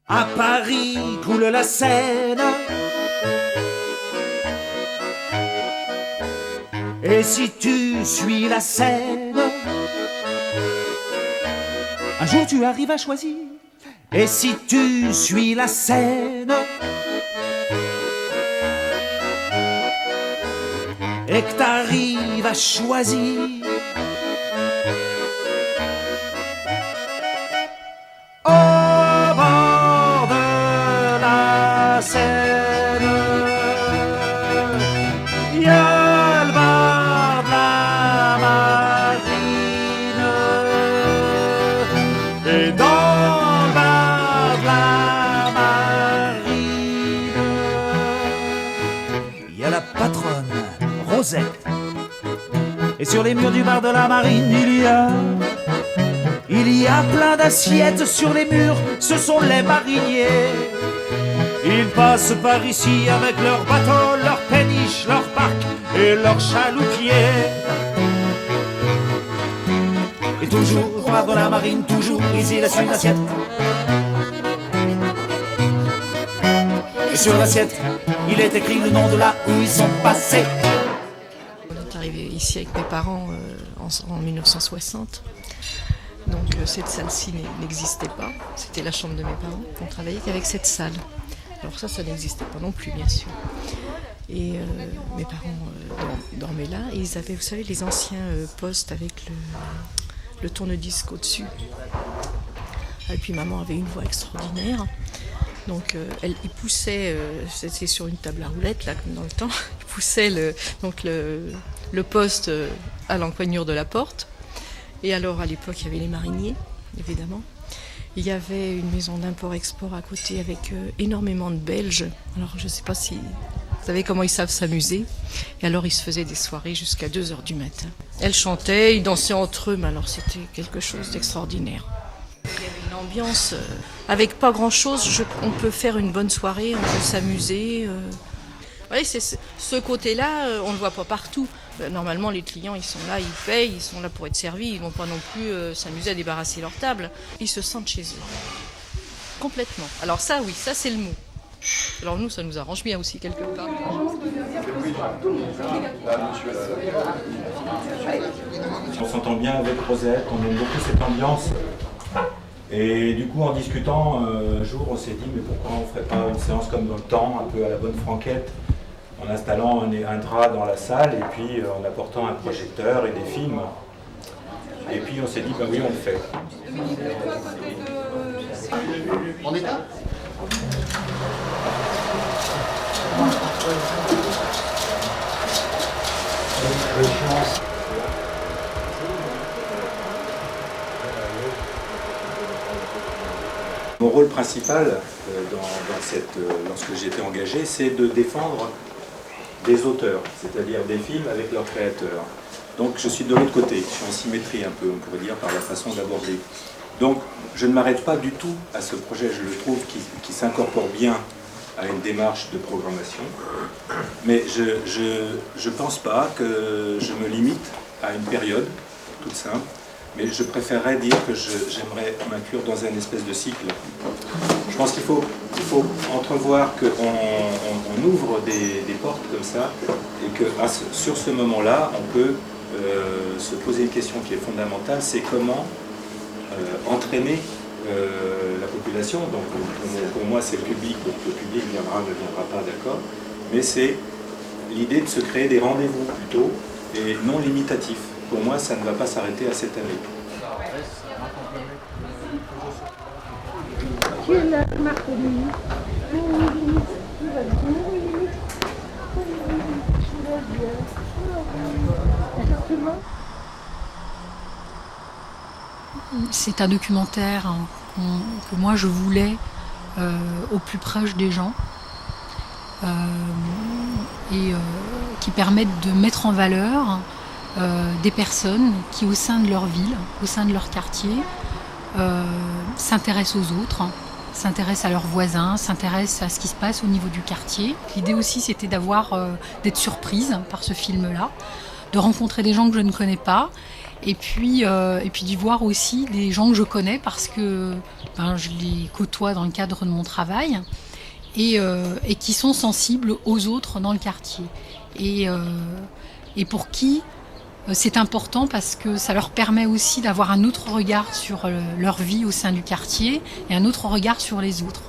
À Paris coule la Seine, et si tu suis la Seine, un jour tu arrives à choisir. Et si tu suis la Seine, et que t'arrives à choisir, au bord de la Seine, il y a le bar de la Marine, et dans le bar de la Marine, il y a la patronne Rosette. Et sur les murs du bar de la Marine, il y a plein d'assiettes sur les murs, ce sont les mariniers. Ils passent par ici avec leurs bateaux, leurs péniches, leurs barques et leurs chaloutiers. Et toujours au bar de la Marine, toujours ici laisse une assiette. Et sur l'assiette, il est écrit le nom de là où ils sont passés. On est arrivé ici avec mes parents en 1960. Donc cette salle-ci n'existait pas. C'était la chambre de mes parents. On travaillait qu'avec cette salle. Alors ça n'existait pas non plus, bien sûr. Et mes parents dormaient là. Et ils avaient, vous savez, les anciens postes avec le tourne-disque au-dessus. Et puis maman avait une voix extraordinaire. Donc il poussait, c'était sur une table à roulettes, là, comme dans le temps, il poussait le poste à l'encoignure de la porte. Et alors à l'époque, il y avait les mariniers, évidemment. Il y avait une maison d'import-export à côté avec énormément de Belges. Alors je ne sais pas si vous savez comment ils savent s'amuser. Et alors ils se faisaient des soirées jusqu'à 2h du matin. Elles chantaient, ils dansaient entre eux, mais alors c'était quelque chose d'extraordinaire. Il y avait une ambiance, avec pas grand-chose, on peut faire une bonne soirée, on peut s'amuser. Ouais, c'est ce côté-là, on ne le voit pas partout. Normalement, les clients, ils sont là, ils payent, ils sont là pour être servis, ils ne vont pas non plus s'amuser à débarrasser leur table. Ils se sentent chez eux, complètement. Alors ça, oui, ça c'est le mot. Alors nous, ça nous arrange bien aussi, quelque part. On s'entend bien avec Rosette, on aime beaucoup cette ambiance. Et du coup, en discutant, un jour, on s'est dit, mais pourquoi on ne ferait pas une séance comme dans le temps, un peu à la bonne franquette, en installant un drap dans la salle et puis en apportant un projecteur et des films. Et puis on s'est dit, bah oui, on le fait. On est là ? Mon rôle principal lorsque j'étais engagé, c'est de défendre des auteurs, c'est-à-dire des films avec leurs créateurs. Donc je suis de l'autre côté, je suis en symétrie un peu, on pourrait dire, par la façon d'aborder. Donc je ne m'arrête pas du tout à ce projet, je le trouve qui s'incorpore bien à une démarche de programmation, mais je pense pas que je me limite à une période toute simple, mais je préférerais dire que j'aimerais m'inclure dans un espèce de cycle. Je pense qu'il faut entrevoir qu'on ouvre des portes comme ça, et que sur ce moment-là, on peut se poser une question qui est fondamentale, c'est comment entraîner la population. Donc pour moi c'est le public, donc le public viendra, ne viendra pas, d'accord, mais c'est l'idée de se créer des rendez-vous plutôt, et non limitatifs. Pour moi, ça ne va pas s'arrêter à cette année. C'est un documentaire que moi je voulais au plus proche des gens et qui permettent de mettre en valeur des personnes qui, au sein de leur ville, au sein de leur quartier, s'intéressent aux autres, s'intéressent à leurs voisins, s'intéressent à ce qui se passe au niveau du quartier. L'idée aussi, c'était d'être surprise par ce film-là, de rencontrer des gens que je ne connais pas et puis d'y voir aussi des gens que je connais parce que je les côtoie dans le cadre de mon travail et qui sont sensibles aux autres dans le quartier et pour qui c'est important parce que ça leur permet aussi d'avoir un autre regard sur leur vie au sein du quartier et un autre regard sur les autres.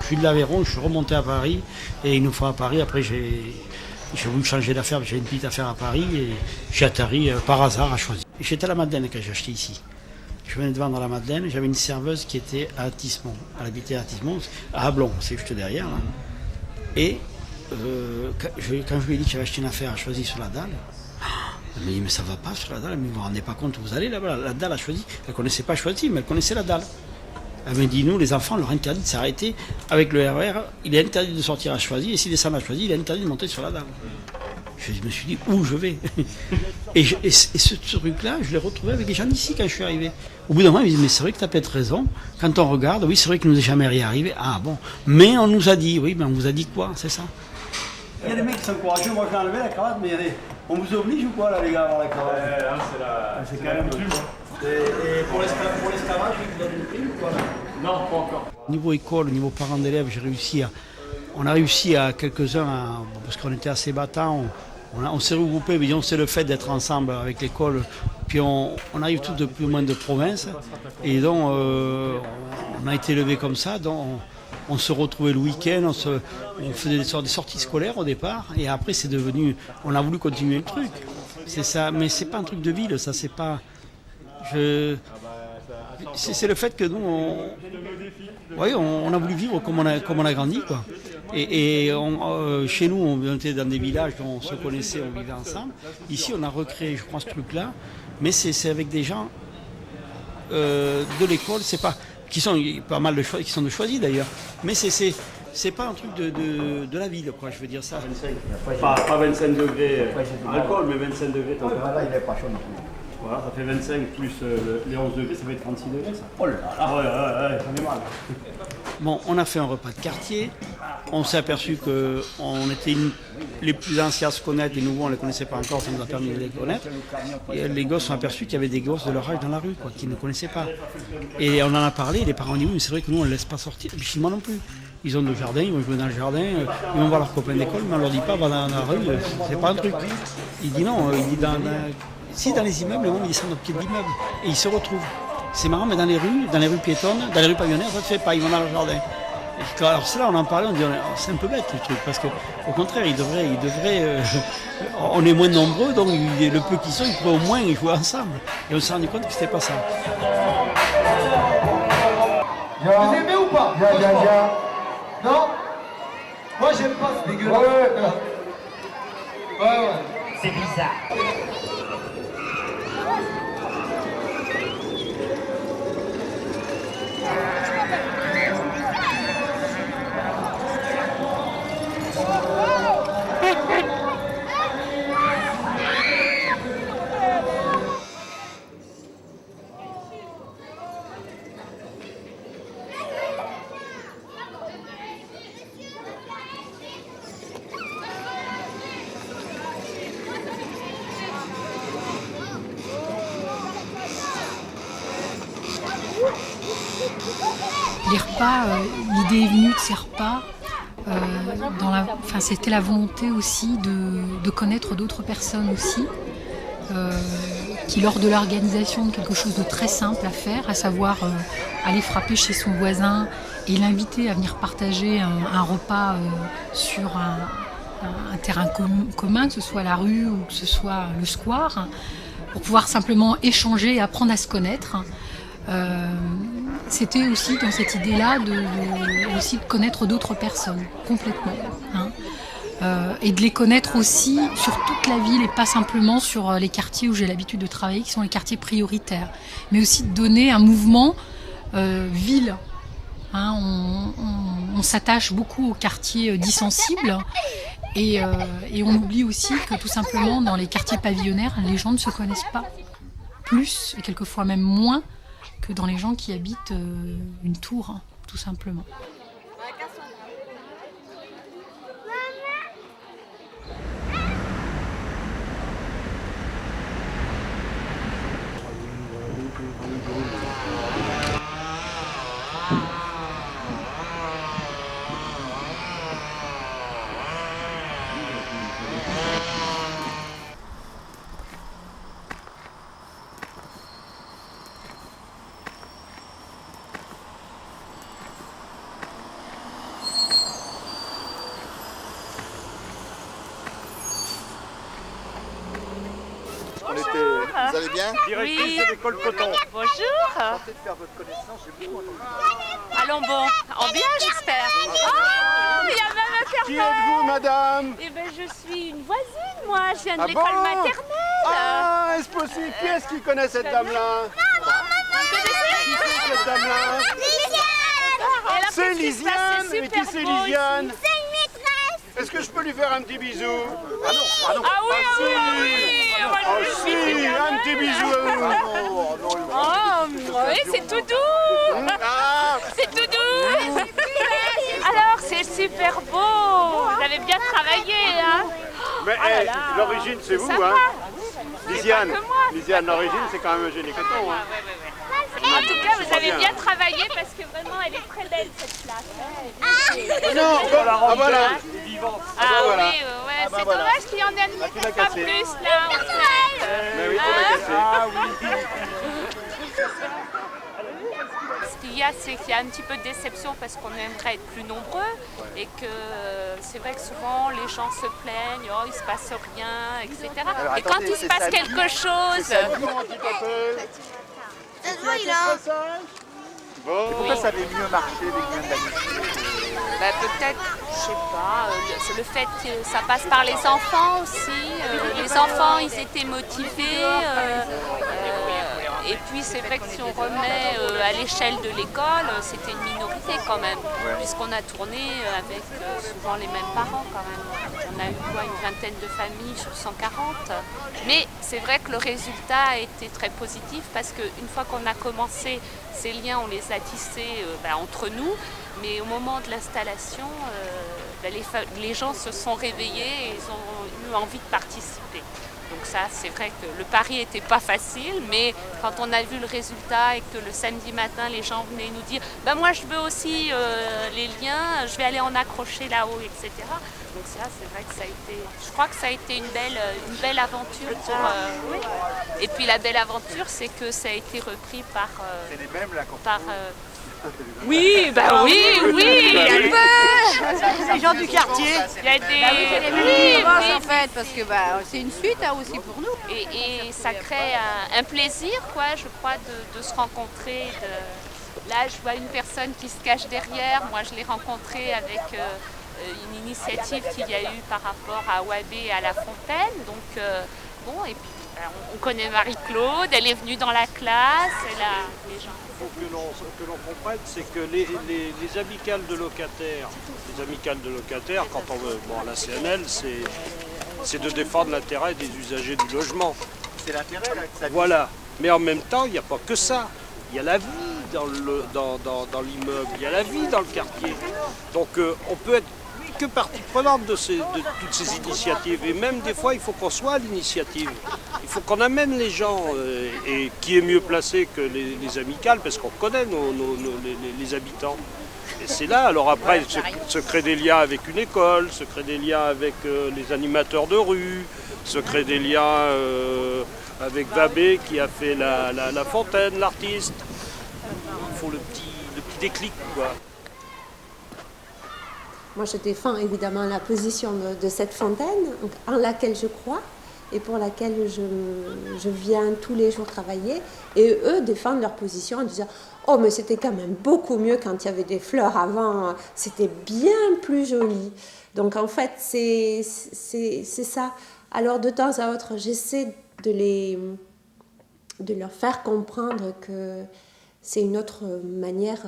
Je suis de l'Aveyron, je suis remonté à Paris et une fois à Paris, après j'ai voulu changer d'affaire, j'ai une petite affaire à Paris et j'ai atterri par hasard à Choisy. J'étais à la Madeleine quand j'ai acheté ici. Je venais de vendre à la Madeleine, j'avais une serveuse qui était à Tismont, elle habitait à Tismont, à Ablon, c'est juste derrière. Là. Et quand je lui ai dit que j'avais acheté une affaire à Choisy sur la dalle, elle m'a dit mais ça va pas sur la dalle, mais vous vous rendez pas compte où vous allez là-bas, la dalle à Choisy. Elle ne connaissait pas Choisy, mais elle connaissait la dalle. Elle m'a dit, nous, les enfants, on leur interdit de s'arrêter. Avec le RER, il est interdit de sortir à Choisy, et s'ils descendent à Choisy, il est interdit de monter sur la dalle. Je me suis dit, où je vais et ce truc-là, je l'ai retrouvé avec les gens d'ici quand je suis arrivé. Au bout d'un moment, ils me disent, mais c'est vrai que tu as peut-être raison. Quand on regarde, oui, c'est vrai qu'il ne nous est jamais rien arrivé. Ah bon, mais on nous a dit, oui, mais on vous a dit quoi, c'est ça? Il y a des mecs qui sont courageux, moi j'ai enlevé la cravate, mais on vous oblige ou quoi là les gars à avoir la cravate? C'est quand même plus. Et pour l'esclavage, vous avez une prime ou quoi là? Non, pas encore. Au niveau école, au niveau parents d'élèves, on a réussi à quelques-uns, parce qu'on était assez battants, on s'est regroupés, mais c'est le fait d'être ensemble avec l'école, puis on arrive tous de plus ou moins de province, et donc on a été élevés comme ça, donc on se retrouvait le week-end, on faisait des sorties scolaires au départ, et après c'est devenu, on a voulu continuer le truc, c'est ça, mais c'est pas un truc de ville, ça c'est pas... C'est le fait que nous, on a voulu vivre comme on a grandi, quoi. Et chez nous, on était dans des villages dont on se connaissait, on vivait ensemble. Ici, on a recréé, je crois, ce truc-là, mais c'est avec des gens de l'école, c'est pas qui sont pas mal de qui sont de Choisy d'ailleurs, mais c'est pas un truc de la ville, quoi. Je veux dire ça. 25. Pas 25 degrés alcool, mais 25 degrés température. Là, il est pas chaud non plus. Voilà, ça fait 25 plus les 11 degrés, ça fait 36 degrés ça. Oh là là, ouais, ça fait mal. Bon, on a fait un repas de quartier, on s'est aperçu qu'on était les plus anciens à se connaître, les nouveaux on ne les connaissait pas encore, ça nous a permis de les connaître. Et les gosses ont aperçu qu'il y avait des gosses de leur âge dans la rue, quoi, qu'ils ne connaissaient pas. Et on en a parlé, les parents ont dit oui, mais c'est vrai que nous on ne les laisse pas sortir, et puis chez moi non plus. Ils ont le jardin, ils vont jouer dans le jardin, ils vont voir leurs copains d'école, mais on ne leur dit pas, va dans la rue, c'est pas un truc. Il dit non, il dit dans les immeubles, ils descendent au pied de l'immeuble et ils se retrouvent. C'est marrant, mais dans les rues piétonnes, dans les rues pavillonnaires, ça ne se fait pas, ils vont dans le jardin. Alors c'est là, on en parlait, on dit, c'est un peu bête le truc, parce qu'au contraire, ils devraient on est moins nombreux, donc le peu qu'ils sont, ils pourraient au moins jouer ensemble. Et on s'est rendu compte que c'était pas ça. Vous aimez ou pas? Non? Moi j'aime pas, c'est dégueulasse. Ouais. C'est bizarre. Les repas, l'idée est venue de ces repas, c'était la volonté aussi de connaître d'autres personnes aussi, qui lors de l'organisation de quelque chose de très simple à faire, à savoir aller frapper chez son voisin et l'inviter à venir partager un repas sur un terrain commun, que ce soit la rue ou que ce soit le square, pour pouvoir simplement échanger et apprendre à se connaître. C'était aussi dans cette idée-là aussi de connaître d'autres personnes, complètement. Et de les connaître aussi sur toute la ville et pas simplement sur les quartiers où j'ai l'habitude de travailler, qui sont les quartiers prioritaires. Mais aussi de donner un mouvement ville. On s'attache beaucoup aux quartiers dits sensibles et on oublie aussi que tout simplement dans les quartiers pavillonnaires, les gens ne se connaissent pas plus et quelquefois même moins que dans les gens qui habitent une tour, tout simplement. Vous allez bien? Directrice de l'école Coton. Bonjour. Tentez de faire votre connaissance, j'ai beaucoup entendu parler. Allons bon. En bien, j'espère. Oh, il y a même un père. Qui êtes-vous, madame? Eh ben, je suis une voisine, moi. Je viens de Ah l'école bon maternelle. Ah, est-ce possible? Qui est-ce qui connaît cette dame-là? Vous connaissez? Qui c'est cette dame-là? C'est Lisiane. Et qui c'est Lisiane? C'est une maîtresse. Est-ce que je peux lui faire un petit bisou? Ah oui, un petit bisou à vous. Oh, oui, c'est tout doux. C'est tout doux. Alors, c'est super beau. Vous avez bien travaillé, hein? Mais l'origine, c'est vous, hein? Lisiane. Lisiane, l'origine, c'est quand même un génie coton, hein? En tout cas, vous avez bien travaillé parce que vraiment, elle est très belle cette place. Non, voilà. Oui, c'est dommage qu'il y en ait pas plus là. Mais oui, tu l'as cassé. Ce qu'il y a, c'est qu'il y a un petit peu de déception parce qu'on aimerait être plus nombreux et que c'est vrai que souvent les gens se plaignent, oh il se passe rien, etc. Alors, et quand il se passe quelque chose... Bon. Pourquoi ça avait mieux marché avec une d'amitié? Peut-être, je sais pas, c'est le fait que ça passe par les enfants aussi. Les enfants, ils étaient motivés. Et puis c'est vrai que si on remet à l'échelle de l'école, c'était une minorité quand même, puisqu'on a tourné avec souvent les mêmes parents quand même. On a eu une vingtaine de familles sur 140. Mais c'est vrai que le résultat a été très positif parce qu'une fois qu'on a commencé, ces liens, on les a tissés entre nous. Mais au moment de l'installation, les gens se sont réveillés et ils ont eu envie de participer. Donc ça, c'est vrai que le pari n'était pas facile, mais quand on a vu le résultat et que le samedi matin, les gens venaient nous dire « moi, je veux aussi les liens, je vais aller en accrocher là-haut, etc. » Donc ça, c'est vrai que ça a été... Je crois que ça a été une belle aventure. Et puis la belle aventure, c'est que ça a été repris par... C'est les mêmes là Oui, oui. Les gens du quartier. Il y a des... en fait, parce que c'est une suite aussi pour nous. Et ça crée un plaisir, quoi, je crois, de se rencontrer. Là, je vois une personne qui se cache derrière. Moi, je l'ai rencontrée avec une initiative qu'il y a eu par rapport à Wabé et à La Fontaine. Donc, et puis on connaît Marie-Claude, elle est venue dans la classe. Les gens. Il faut que l'on comprenne, c'est que les amicales de locataires, quand on veut, la CNL, c'est de défendre l'intérêt des usagers du logement. C'est l'intérêt là que ça dit. Voilà, mais en même temps, il n'y a pas que ça. Il y a la vie dans l'immeuble, il y a la vie dans le quartier. Donc on peut être que partie prenante de toutes ces initiatives. Et même des fois, il faut qu'on soit à l'initiative. Il faut qu'on amène les gens, et qui est mieux placé que les amicales, parce qu'on connaît les habitants. Et c'est là, alors après, se crée des liens avec une école, se crée des liens avec les animateurs de rue, se crée des liens avec Vabé qui a fait la Fontaine, l'artiste. Il faut le petit déclic, quoi. Moi, je défends évidemment la position de cette fontaine en laquelle je crois et pour laquelle je viens tous les jours travailler. Et eux défendent leur position en disant « Oh, mais c'était quand même beaucoup mieux quand il y avait des fleurs avant, c'était bien plus joli. » Donc en fait, c'est ça. Alors de temps à autre, j'essaie de leur faire comprendre que c'est une autre manière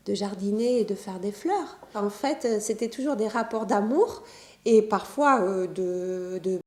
de jardiner et de faire des fleurs. En fait, c'était toujours des rapports d'amour et parfois de